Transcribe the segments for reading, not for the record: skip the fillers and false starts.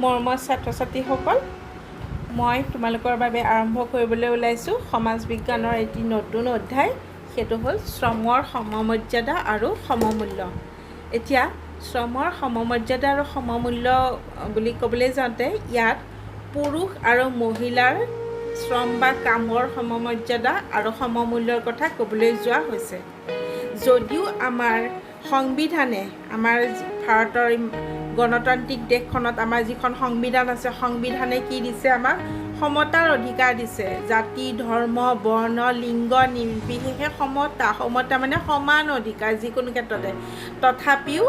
মৰমৰ ছাত্ৰ ছাত্ৰীসকল, মই তোমালোকৰ বাবে আৰম্ভ কৰিবলৈ ওলাইছোঁ সমাজ বিজ্ঞানৰ এটি নতুন অধ্যায়। সেইটো হ'ল শ্ৰমৰ সমমৰ্যাদা আৰু সমমূল্য। এতিয়া শ্ৰমৰ সমমৰ্যাদা আৰু সমমূল্য বুলি ক'বলৈ যাওঁতে ইয়াত পুৰুষ আৰু মহিলাৰ শ্ৰম বা কামৰ সমমৰ্যাদা আৰু সমমূল্যৰ কথা ক'বলৈ যোৱা হৈছে। যদিও আমাৰ সংবিধানে, আমাৰ ভাৰতৰ গণতান্ত্ৰিক দেশখনত আমাৰ যিখন সংবিধান আছে, সংবিধানে কি দিছে, আমাক সমতাৰ অধিকাৰ দিছে। জাতি, ধৰ্ম, বৰ্ণ, লিংগ নিৰ্বিশেষে সমতা মানে সমান অধিকাৰ যিকোনো ক্ষেত্ৰতে। তথাপিও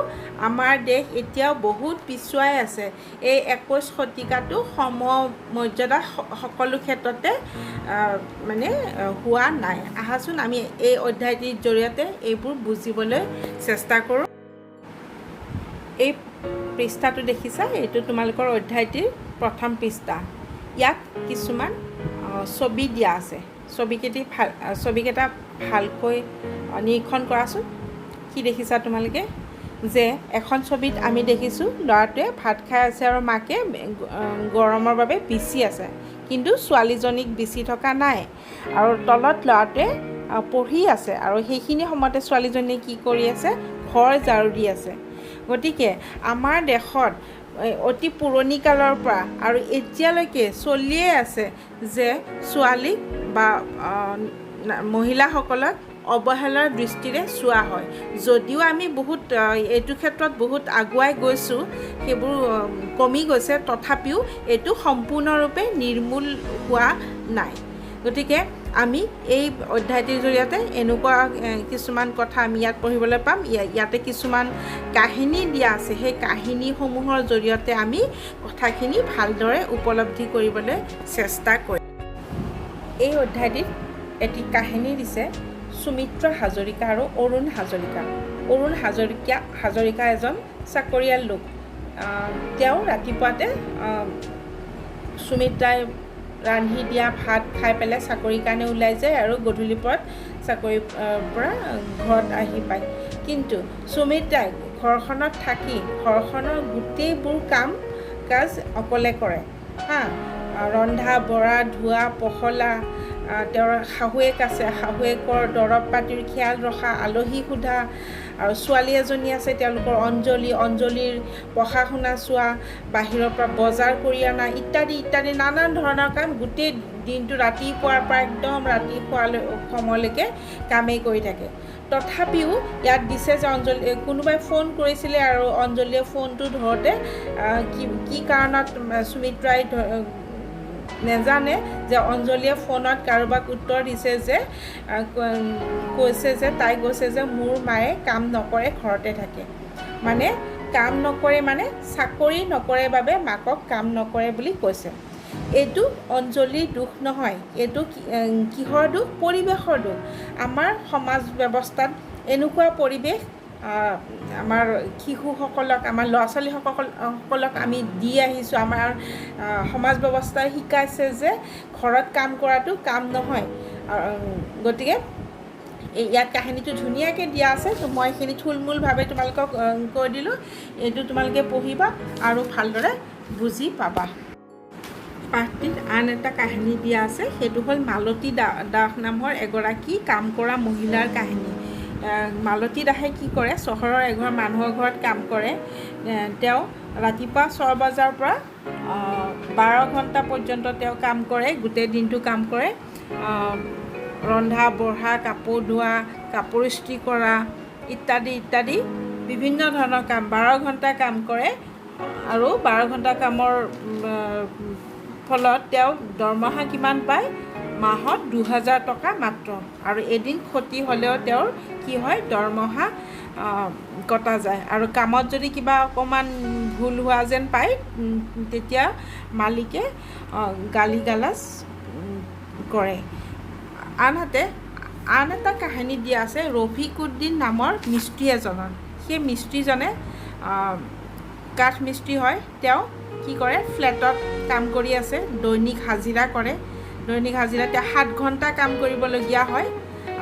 আমাৰ দেশ এতিয়াও বহুত পিছুৱাই আছে। এই 21 শতিকাটো সমমৰ্যাদা সকলো ক্ষেত্ৰতে মানে হোৱা নাই। আহাচোন আমি এই অধ্যায়টিৰ জৰিয়তে এইবোৰ বুজিবলৈ চেষ্টা কৰোঁ। এই পৃষ্ঠাটো দেখিছা, এইটো তোমালোকৰ অধ্যায়টিৰ প্ৰথম পৃষ্ঠা। ইয়াত কিছুমান ছবি দিয়া আছে। ছবিকেইটা ভালকৈ নিৰীক্ষণ কৰাচোন। কি দেখিছা তোমালোকে? যে এখন ছবিত আমি দেখিছোঁ ল'ৰাটোৱে ভাত খাই আছে আৰু মাকে গৰমৰ বাবে বিচি আছে, কিন্তু ছোৱালীজনীক বিচি থকা নাই। আৰু তলত ল'ৰাটোৱে পঢ়ি আছে আৰু সেইখিনি সময়তে ছোৱালীজনীয়ে কি কৰি আছে? ঘৰ ঝাৰু দি আছে। গতিকে আমাৰ দেশত অতি পুৰণি কালৰ পৰা আৰু এতিয়ালৈকে চলিয়ে আছে যে ছোৱালীক বা মহিলাসকলক অৱহেলাৰ দৃষ্টিৰে চোৱা হয়। যদিও আমি বহুত এইটো ক্ষেত্ৰত বহুত আগুৱাই গৈছোঁ, সেইবোৰ কমি গৈছে, তথাপিও এইটো সম্পূৰ্ণৰূপে নিৰ্মূল হোৱা নাই। গতিকে আমি এই অধ্যায়টিৰ জৰিয়তে এনেকুৱা কিছুমান কথা আমি ইয়াত পঢ়িবলৈ পাম। ইয়াতে কিছুমান কাহিনী দিয়া আছে। সেই কাহিনীসমূহৰ জৰিয়তে আমি কথাখিনি ভালদৰে উপলব্ধি কৰিবলৈ চেষ্টা কৰিম। এই অধ্যায়টিত এটি কাহিনী দিছে সুমিত্ৰা হাজৰিকা আৰু অৰুণ হাজৰিকা। অৰুণ হাজৰিকা এজন চাকৰিয়াল লোক। তেওঁ ৰাতিপুৱাতে সুমিত্ৰাই ৰান্ধি দিয়া ভাত খাই পেলাই চাকৰিৰ কাৰণে ওলাই যায় আৰু গধূলি পৰত চাকৰিৰ পৰা ঘৰত আহি পায়। কিন্তু সুমিত্ৰাই ঘৰখনত থাকি ঘৰখনৰ গোটেইবোৰ কাম কাজ অকলে কৰে। ৰন্ধা বঢ়া, ধোৱা পখলা, তেওঁৰ শাহুৱেক আছে, শাহুৱেকৰ দৰৱ পাতিৰ খিয়াল ৰখা, আলহী সোধা, আৰু ছোৱালী এজনী আছে তেওঁলোকৰ অঞ্জলিৰ পঢ়া শুনা চোৱা, বাহিৰৰ পৰা বজাৰ কৰি অনা ইত্যাদি ইত্যাদি নানান ধৰণৰ কাম গোটেই দিনটো ৰাতিপুৱাৰ পৰা একদম ৰাতি শোৱালৈ সময়লৈকে কামেই কৰি থাকে। তথাপিও ইয়াত দিছে যে কোনোবাই ফোন কৰিছিলে আৰু অঞ্জলীয়ে ফোনটো ধৰোঁতে কি কাৰণত সুমিত্ৰাই নেজানে যে অঞ্জলীয়ে ফোনত কাৰোবাক উত্তৰ দিছে যে তাই কৈছে যে মোৰ মায়ে কাম নকৰে, ঘৰতে থাকে। মানে কাম নকৰে মানে চাকৰি নকৰে বাবে মাকক কাম নকৰে বুলি কৈছে। এইটো অঞ্জলীৰ দোষ নহয়, এইটো কিহৰ দোষ? পৰিৱেশৰ দোষ। আমাৰ সমাজ ব্যৱস্থাত এনেকুৱা পৰিৱেশ আমাৰ শিশুসকলক, আমাৰ ল'ৰা ছোৱালীসকলক আমি দি আহিছোঁ। আমাৰ সমাজ ব্যৱস্থাই শিকাইছে যে ঘৰত কাম কৰাটো কাম নহয়। গতিকে ইয়াত কাহিনীটো ধুনীয়াকৈ দিয়া আছে, তো মই এইখিনি থুলমূলভাৱে তোমালোকক কৈ দিলোঁ। এইটো তোমালোকে পঢ়িবা আৰু ভালদৰে বুজি পাবা। পাঠটিত আন এটা কাহিনী দিয়া আছে, সেইটো হ'ল মালতী দাস নামৰ এগৰাকী কাম কৰা মহিলাৰ কাহিনী। মালতী দাসে কি কৰে? চহৰৰ এঘৰ মানুহৰ ঘৰত কাম কৰে। তেওঁ ৰাতিপুৱা 6 বজাৰ পৰা 12 ঘণ্টা পৰ্যন্ত তেওঁ কাম কৰে, গোটেই দিনটো কাম কৰে। ৰন্ধা বঢ়া, কাপোৰ ধোৱা, কাপোৰ ইস্ত্ৰি কৰা ইত্যাদি ইত্যাদি বিভিন্ন ধৰণৰ কাম 12 ঘণ্টা কাম কৰে। আৰু 12 ঘণ্টা কামৰ ফলত তেওঁ দৰমহা কিমান পায়? মাহত 2000 টকা মাত্ৰ। আৰু এদিন ক্ষতি হ'লেও তেওঁৰ কি হয়? দৰমহা কটা যায়। আৰু কামত যদি কিবা অকণমান ভুল হোৱা যেন পায়, তেতিয়া মালিকে গালি গালাজ কৰে। আনহাতে আন এটা কাহিনী দিয়া আছে ৰফিকুদ্দিন নামৰ মিস্ত্ৰী এজনৰ। সেই মিস্ত্ৰীজনে কাঠ মিস্ত্ৰী হয়। তেওঁ কি কৰে? ফ্লেটত কাম কৰি আছে, দৈনিক হাজিৰা কৰে। দৈনিক হাজিৰা তেওঁ 7 ঘণ্টা কাম কৰিবলগীয়া হয়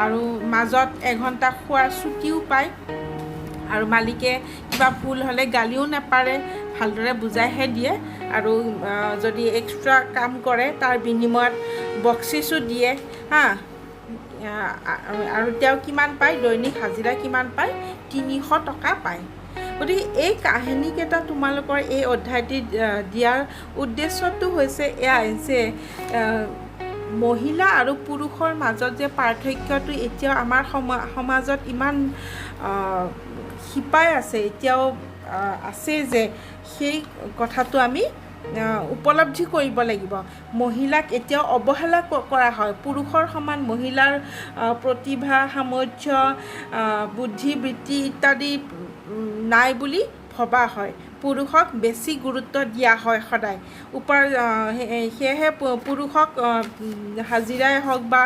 আৰু মাজত 1 ঘণ্টা খোৱাৰ ছুটিও পায়। আৰু মালিকে কিবা ভুল হ'লে গালিও নাপাৰে, ভালদৰে বুজাইহে দিয়ে আৰু যদি এক্সট্ৰা কাম কৰে তাৰ বিনিময়ত বকচিচো দিয়ে হা আৰু তেওঁ কিমান পায় দৈনিক হাজিৰা কিমান পায় 300 টকা পায় গতিকে এই কাহিনীকেইটা তোমালোকৰ এই অধ্যায়টি দিয়াৰ উদ্দেশ্যটো হৈছে এয়াই যে মহিলা আৰু পুৰুষৰ মাজত যে পাৰ্থক্যটো এতিয়াও আমাৰ সমাজত ইমান শিপাই আছে এতিয়াও আছে যে সেই কথাটো আমি উপলব্ধি কৰিব লাগিব মহিলাক এতিয়াও অৱহেলা কৰা হয় পুৰুষৰ সমান মহিলাৰ প্ৰতিভা সামৰ্থ্য বুদ্ধিবৃত্তি ইত্যাদি নাই বুলি ভবা হয় পুৰুষক বেছি গুৰুত্ব দিয়া হয় সদায় সেয়েহে পুৰুষক হাজিৰাই হওক বা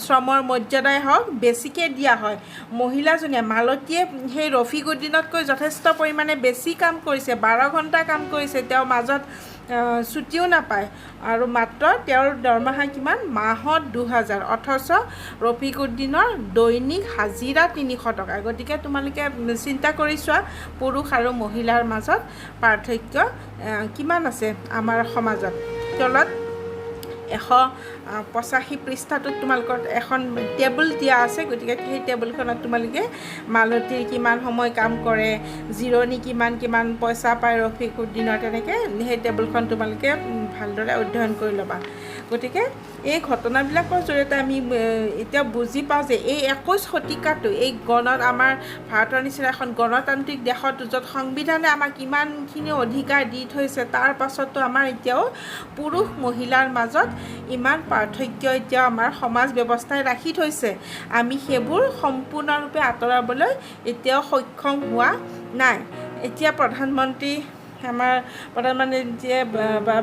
শ্ৰমৰ মৰ্যাদাই হওক বেছিকৈ দিয়া হয় মহিলাজনীয়ে মালতীয়ে সেই ৰফিকুদ্দিনতকৈ যথেষ্ট পৰিমাণে বেছি কাম কৰিছে 12 ঘণ্টা কাম কৰিছে তেওঁৰ মাজত ছুটিও নাপায় আৰু মাত্ৰ তেওঁৰ দৰমহা কিমান মাহত 2000 অথচ ৰফিকুদ্দিনৰ দৈনিক হাজিৰা 300 টকা গতিকে তোমালোকে চিন্তা কৰি চোৱা পুৰুষ আৰু মহিলাৰ মাজত পাৰ্থক্য কিমান আছে আমাৰ সমাজত তলত 185 পৃষ্ঠাটোত তোমালোকৰ এখন টেবুল দিয়া আছে গতিকে সেই টেবুলখনত তোমালোকে মালতীৰ কিমান সময় কাম কৰে জিৰণি কিমান পইচা পায় ৰফিকুদ্দিনৰ তেনেকৈ সেই টেবুলখন তোমালোকে ভালদৰে অধ্যয়ন কৰি ল'বা গতিকে এই ঘটনাবিলাকৰ জৰিয়তে আমি এতিয়া বুজি পাওঁ যে এই 21 শতিকাটো এই আমাৰ ভাৰতৰ নিচিনা এখন গণতান্ত্ৰিক দেশত য'ত সংবিধানে আমাক ইমানখিনি অধিকাৰ দি থৈছে তাৰ পাছতো আমাৰ এতিয়াও পুৰুষ মহিলাৰ মাজত ইমান পাৰ্থক্য এতিয়াও আমাৰ সমাজ ব্যৱস্থাই ৰাখি থৈছে আমি সেইবোৰ সম্পূৰ্ণৰূপে আঁতৰাবলৈ এতিয়াও সক্ষম হোৱা নাই এতিয়া আমাৰ প্ৰধানমন্ত্ৰীয়ে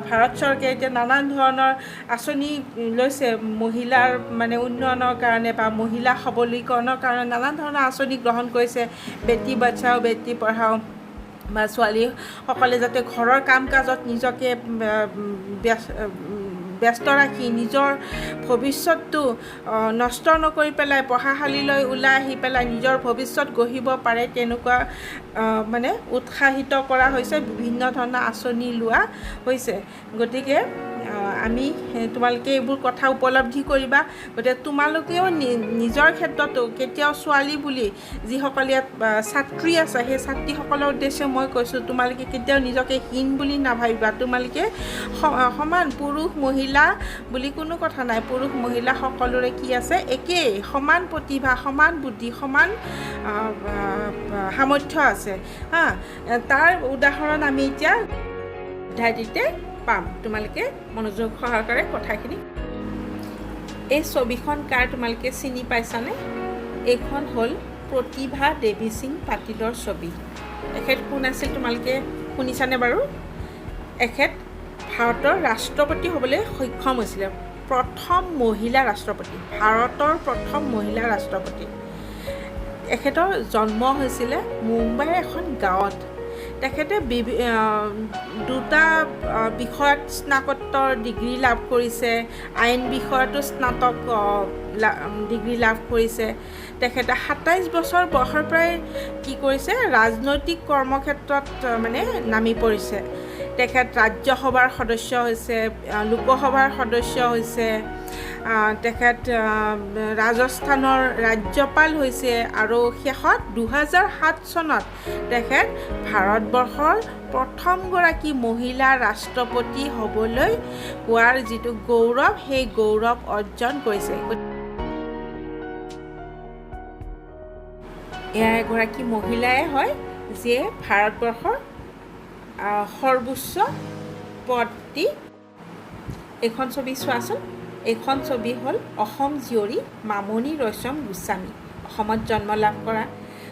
ভাৰত চৰকাৰে এতিয়া নানান ধৰণৰ আঁচনি লৈছে মহিলাৰ মানে উন্নয়নৰ কাৰণে বা মহিলা সবলীকৰণৰ কাৰণে নানান ধৰণৰ আঁচনি গ্ৰহণ কৰিছে বেটী বচাও বেটী পঢ়াও বা ছোৱালীসকলে যাতে ঘৰৰ কাম কাজত নিজকে ব্যস্ত ৰাখি নিজৰ ভৱিষ্যতটো নষ্ট নকৰি পেলাই পঢ়াশালীলৈ ওলাই আহি পেলাই নিজৰ ভৱিষ্যত গঢ়িব পাৰে তেনেকুৱা মানে উৎসাহিত কৰা হৈছে বিভিন্ন ধৰণৰ আঁচনি লোৱা হৈছে গতিকে আমি তোমালোকে এইবোৰ কথা উপলব্ধি কৰিবা গতিকে তোমালোকেও নিজৰ ক্ষেত্ৰতো কেতিয়াও ছোৱালী বুলি যিসকল ইয়াত ছাত্ৰী আছে সেই ছাত্ৰীসকলৰ উদ্দেশ্যে মই কৈছোঁ তোমালোকে কেতিয়াও নিজকে হীন বুলি নাভাবিবা তোমালোকে সমান পুৰুষ মহিলা বুলি কোনো কথা নাই পুৰুষ মহিলা সকলোৰে কি আছে একেই সমান প্ৰতিভা সমান বুদ্ধি সমান সামৰ্থ্য আছে হা তাৰ উদাহৰণ আমি এতিয়া অধ্যায়টিতে পাম তোমালোকে মনোযোগ সহকাৰে কথাখিনি এই ছবিখন কাৰ তোমালোকে চিনি পাইছানে এইখন হ'ল প্ৰতিভা দেৱী সিং পাটিলৰ ছবি এখেত কোন আছিল তোমালোকে শুনিছানে বাৰু এখেত ভাৰতৰ ৰাষ্ট্ৰপতি হ'বলৈ সক্ষম হৈছিলে প্ৰথম মহিলা ৰাষ্ট্ৰপতি ভাৰতৰ প্ৰথম মহিলা ৰাষ্ট্ৰপতি এখেতৰ জন্ম হৈছিলে মুম্বাইৰ এখন গাঁৱত তেখেতে দুটা বিষয়ত স্নাতকোত্তৰ ডিগ্ৰী লাভ কৰিছে আইন বিষয়তো স্নাতক ডিগ্ৰী লাভ কৰিছে তেখেতে 27 বছৰ বয়সৰ পৰাই কি কৰিছে ৰাজনৈতিক কৰ্মক্ষেত্ৰত মানে নামি পৰিছে তেখেত ৰাজ্যসভাৰ সদস্য হৈছে লোকসভাৰ সদস্য হৈছে তেখেত ৰাজস্থানৰ ৰাজ্যপাল হৈছে আৰু শেষত 2007 চনত তেখেত ভাৰতবৰ্ষৰ প্ৰথমগৰাকী মহিলা ৰাষ্ট্ৰপতি হ'বলৈ হোৱাৰ যিটো গৌৰৱ সেই গৌৰৱ অৰ্জন কৰিছে এয়া এগৰাকী মহিলাই হয় যিয়ে ভাৰতবৰ্ষৰ সৰ্বোচ্চ পদটি এইখন ছবি চোৱাচোন এইখন ছবি হ'ল অসম জীয়ৰী মামণি ৰয়ছম গোস্বামী অসমত জন্ম লাভ কৰা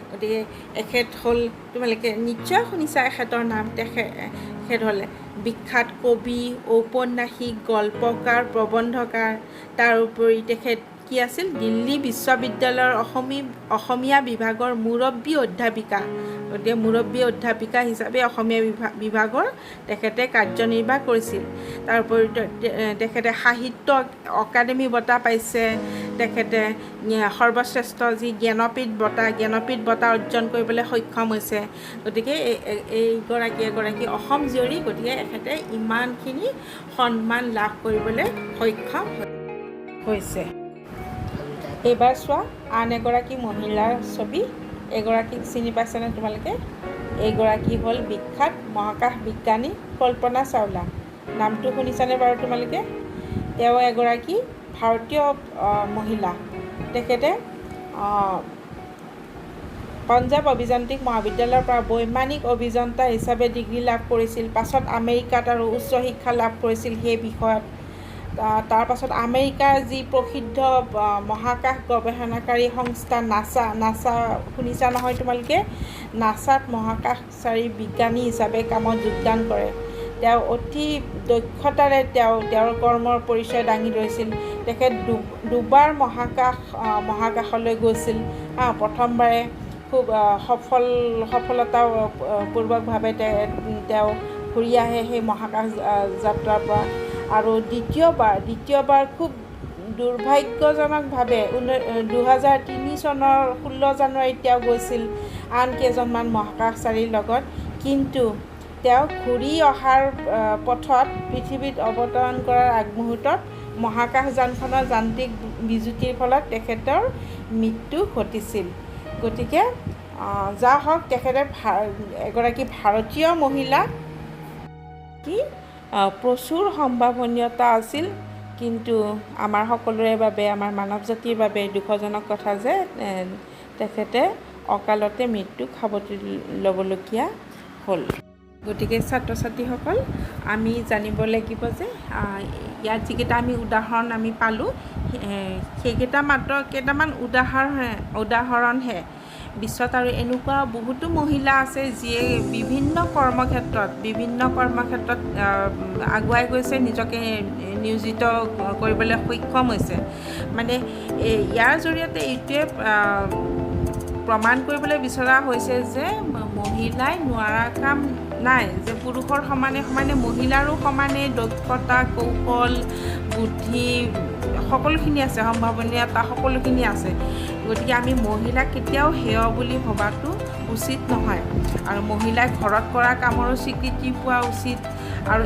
গতিকে এখেত হ'ল তোমালোকে নিশ্চয় শুনিছা এখেতৰ নাম তেখেত হ'লে বিখ্যাত কবি ঔপন্যাসিক গল্পকাৰ প্ৰবন্ধকাৰ তাৰোপৰি তেখেত কি আছিল দিল্লী বিশ্ববিদ্যালয়ৰ অসমীয়া বিভাগৰ মুৰব্বী অধ্যাপিকা গতিকে মুৰব্বী অধ্যাপিকা হিচাপে অসমীয়া বিভাগৰ তেখেতে কাৰ্যনিৰ্বাহ কৰিছিল তাৰোপৰি তেখেতে সাহিত্য অকাডেমি বঁটা পাইছে তেখেতে সৰ্বশ্ৰেষ্ঠ যি জ্ঞানপীঠ বঁটা অৰ্জন কৰিবলৈ সক্ষম হৈছে। গতিকে এইগৰাকী এগৰাকী অসম জীয়ৰী, গতিকে এখেতে ইমানখিনি সন্মান লাভ কৰিবলৈ সক্ষম হৈছে। এইবাৰ চোৱা আন এগৰাকী মহিলাৰ ছবি। এগৰাকীক চিনি পাইছেনে তোমালোকে? এইগৰাকী হ'ল বিখ্যাত মহাকাশ বিজ্ঞানী কল্পনা চাওলা। নামটো শুনিছানে বাৰু তোমালোকে? তেওঁ এগৰাকী ভাৰতীয় মহিলা। তেখেতে পঞ্জাৱ অভিযান্ত্ৰিক মহাবিদ্যালয়ৰ পৰা বৈমানিক অভিযন্তা হিচাপে ডিগ্ৰী লাভ কৰিছিল। পাছত আমেৰিকাত আৰু উচ্চ শিক্ষা লাভ কৰিছিল সেই বিষয়ত। তাৰ পাছত আমেৰিকাৰ যি প্ৰসিদ্ধ মহাকাশ গৱেষণাকাৰী সংস্থা নাছা শুনিছা নহয় তোমালোকে? নাছাত মহাকাশচাৰী বিজ্ঞানী হিচাপে কামত যোগদান কৰে। তেওঁ অতি দক্ষতাৰে তেওঁৰ কৰ্মৰ পৰিচয় দাঙি ধৰিছিল। তেখেত দুবাৰ মহাকাশলৈ গৈছিল। প্ৰথমবাৰে খুব সফলতাপূৰ্বকভাৱে তেওঁ ঘূৰি আহে সেই মহাকাশ যাত্ৰাৰ পৰা। আৰু দ্বিতীয়বাৰ খুব দুৰ্ভাগ্যজনকভাৱে 2003 চনৰ 16 জানুৱাৰীত তেওঁ গৈছিল আন কেইজনমান মহাকাশচাৰীৰ লগত। কিন্তু তেওঁ ঘূৰি অহাৰ পথত পৃথিৱীত অৱতৰণ কৰাৰ আগমুহূৰ্তত মহাকাশযানখনৰ যান্ত্ৰিক বিজুতিৰ ফলত তেখেতৰ মৃত্যু ঘটিছিল। গতিকে যা হওক, তেখেতে এগৰাকী ভাৰতীয় মহিলা, কি প্ৰচুৰ সম্ভাৱনীয়তা আছিল। কিন্তু আমাৰ সকলোৰে বাবে, আমাৰ মানৱ জাতিৰ বাবে দুখজনক কথা যে তেখেতে অকালতে মৃত্যুক সাৱটি ল'বলগীয়া হ'ল। গতিকে ছাত্ৰ ছাত্ৰীসকল, আমি জানিব লাগিব যে ইয়াত যিকেইটা আমি উদাহৰণ আমি পালোঁ, সেইকেইটা মাত্ৰ কেইটামান উদাহৰণহে। বিশ্বত আৰু এনেকুৱা বহুতো মহিলা আছে যিয়ে বিভিন্ন কৰ্মক্ষেত্ৰত আগুৱাই গৈছে, নিজকে নিয়োজিত কৰিবলৈ সক্ষম হৈছে। মানে ইয়াৰ জৰিয়তে এইটোৱে প্ৰমাণ কৰিবলৈ বিচৰা হৈছে যে মহিলাই নোৱাৰা কাম নাই, যে পুৰুষৰ সমানে মহিলাৰো সমানে দক্ষতা, কৌশল, বুদ্ধি সকলোখিনি আছে, সম্ভাৱনীয়তা সকলোখিনি আছে। গতিকে আমি মহিলাক কেতিয়াও হেয় বুলি ভবাটো উচিত নহয়। আৰু মহিলাই ঘৰত কৰা কামৰো স্বীকৃতি পোৱা উচিত। আৰু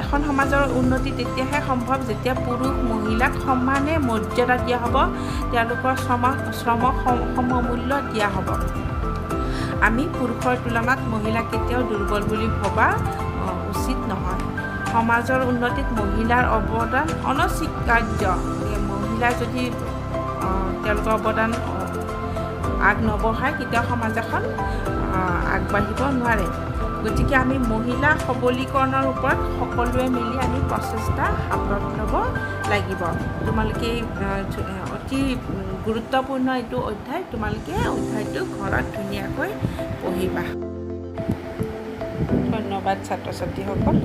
এখন সমাজৰ উন্নতি তেতিয়াহে সম্ভৱ যেতিয়া পুৰুষ মহিলাক সমানে মৰ্যাদা দিয়া হ'ব, তেওঁলোকৰ শ্ৰমক সমমূল্য দিয়া হ'ব। আমি পুৰুষৰ তুলনাত মহিলাক কেতিয়াও দুৰ্বল বুলি ভবা উচিত নহয়। সমাজৰ উন্নতিত মহিলাৰ অৱদান অনস্বীকাৰ্য। মহিলাই যদি তেওঁলোকৰ অৱদান নবঢ়ায়, কেতিয়াও সমাজ এখন আগবাঢ়িব নোৱাৰে। গতিকে আমি মহিলা সবলীকৰণৰ ওপৰত সকলোৱে মিলি আমি প্ৰচেষ্টা হাতত ল'ব লাগিব। তোমালোকে অতি গুৰুত্বপূৰ্ণ এইটো অধ্যায়, তোমালোকে অধ্যায়টো ঘৰত ধুনীয়াকৈ পঢ়িবা। ধন্যবাদ ছাত্ৰ ছাত্ৰীসকল।